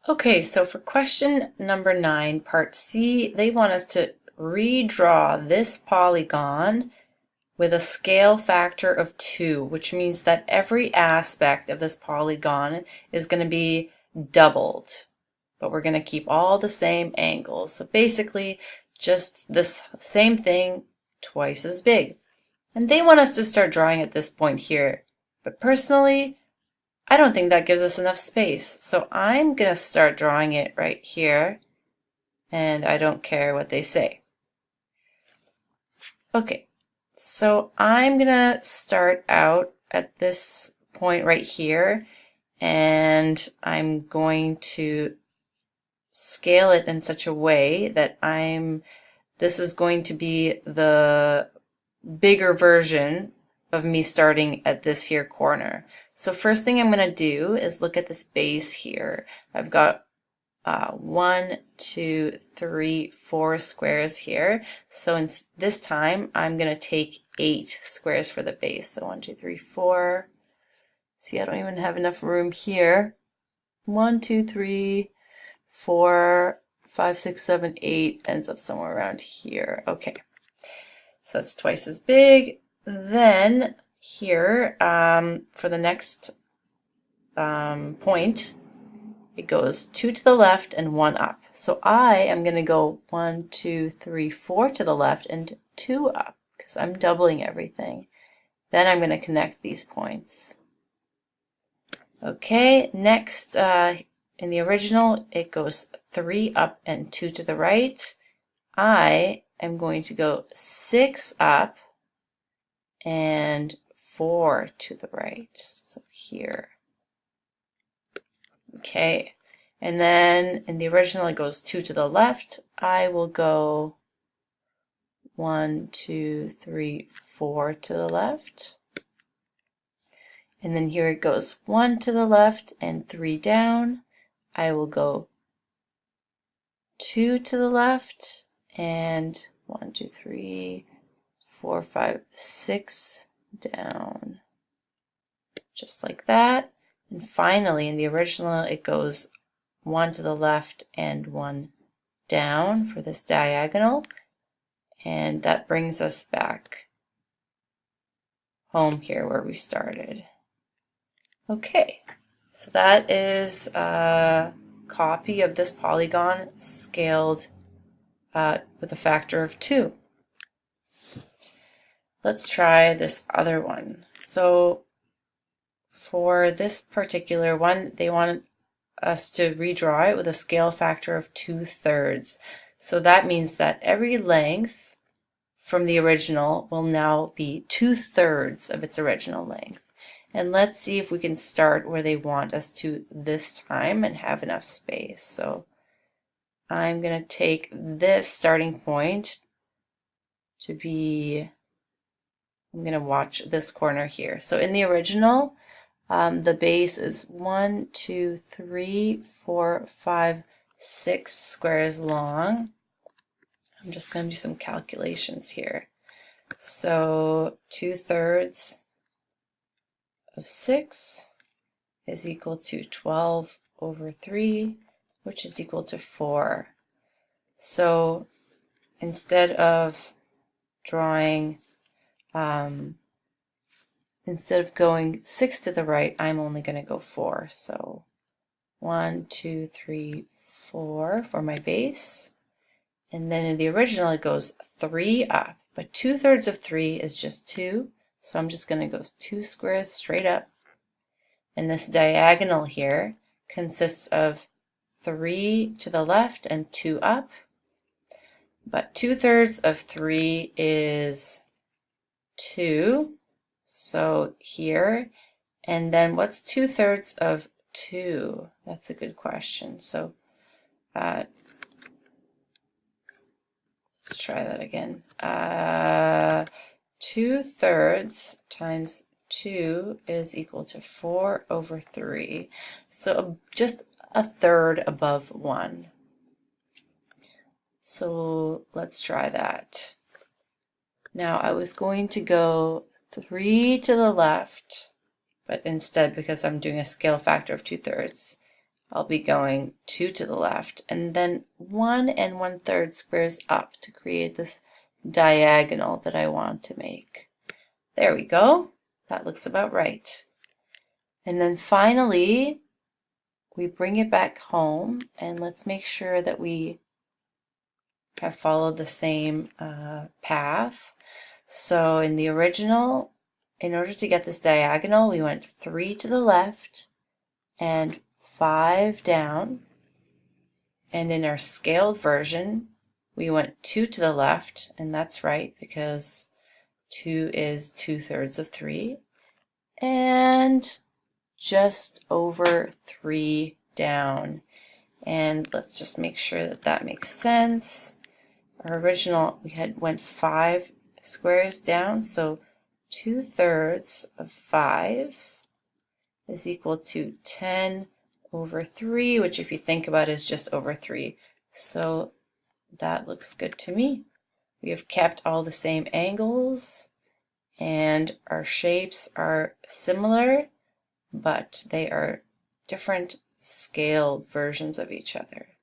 Okay, so for question number 9, part C, they want us to redraw this polygon with a scale factor of 2, which means that every aspect of this polygon is going to be doubled, but we're going to keep all the same angles. So basically, just this same thing twice as big. And they want us to start drawing at this point here. But personally, I don't think that gives us enough space. So I'm going to start drawing it right here, and I don't care what they say. Okay, so I'm going to start out at this point right here, and I'm going to scale it in such a way that this is going to be the bigger version of me starting at this here corner. So first thing I'm going to do is look at this base here. I've got 1, 2, 3, 4 squares here. So this time I'm going to take 8 squares for the base. So 1, 2, 3, 4. See, I don't even have enough room here. 1, 2, 3, 4, 5, 6, 7, 8 ends up somewhere around here. Okay, so that's twice as big. Then here, for the next point, it goes 2 to the left and 1 up. So I am going to go 1, 2, 3, 4 to the left and 2 up because I'm doubling everything. Then I'm going to connect these points. Okay, next in the original it goes 3 up and 2 to the right. I am going to go 6 up and 4 to the right, so here. Okay, and then in the original it goes 2 to the left. I will go 1, 2, 3, 4 to the left. And then here it goes 1 to the left and 3 down. I will go 2 to the left and 1, 2, 3, 4, 5, 6 down. Just like that. And finally, in the original, it goes 1 to the left and 1 down for this diagonal. And that brings us back home here where we started. Okay, so that is a copy of this polygon scaled with a factor of 2. Let's try this other one. So for this particular one, they want us to redraw it with a scale factor of 2/3. So that means that every length from the original will now be 2/3 of its original length. And let's see if we can start where they want us to this time and have enough space. So I'm going to take this starting point to be, I'm going to watch this corner here. So in the original, the base is 1, 2, 3, 4, 5, 6 squares long. I'm just going to do some calculations here. So 2/3 of 6 is equal to 12 over 3, which is equal to 4. So instead of drawing, instead of going 6 to the right, I'm only going to go 4. So 1, 2, 3, 4 for my base. And then in the original, it goes 3 up. But 2/3 of 3 is just 2. So I'm just going to go 2 squares straight up. And this diagonal here consists of 3 to the left and 2 up. But 2/3 of 3 is 2. So here. And then what's 2/3 of 2? That's a good question. So let's try that again. 2/3 times 2 is equal to 4 over 3. So just a third above 1. So let's try that. Now I was going to go 3 to the left, but instead, because I'm doing a scale factor of 2/3, I'll be going 2 to the left, and then 1 1/3 squares up to create this diagonal that I want to make. There we go. That looks about right. And then finally, we bring it back home, and let's make sure that we have followed the same path. So in the original, in order to get this diagonal, we went 3 to the left and 5 down. And in our scaled version, we went 2 to the left, and that's right because 2 is 2/3 of 3, and just over 3 down. And let's just make sure that that makes sense. Our original, we went 5 squares down, so 2/3 of 5 is equal to 10 over 3, which if you think about it is just over 3. So that looks good to me. We have kept all the same angles, and our shapes are similar, but they are different scaled versions of each other.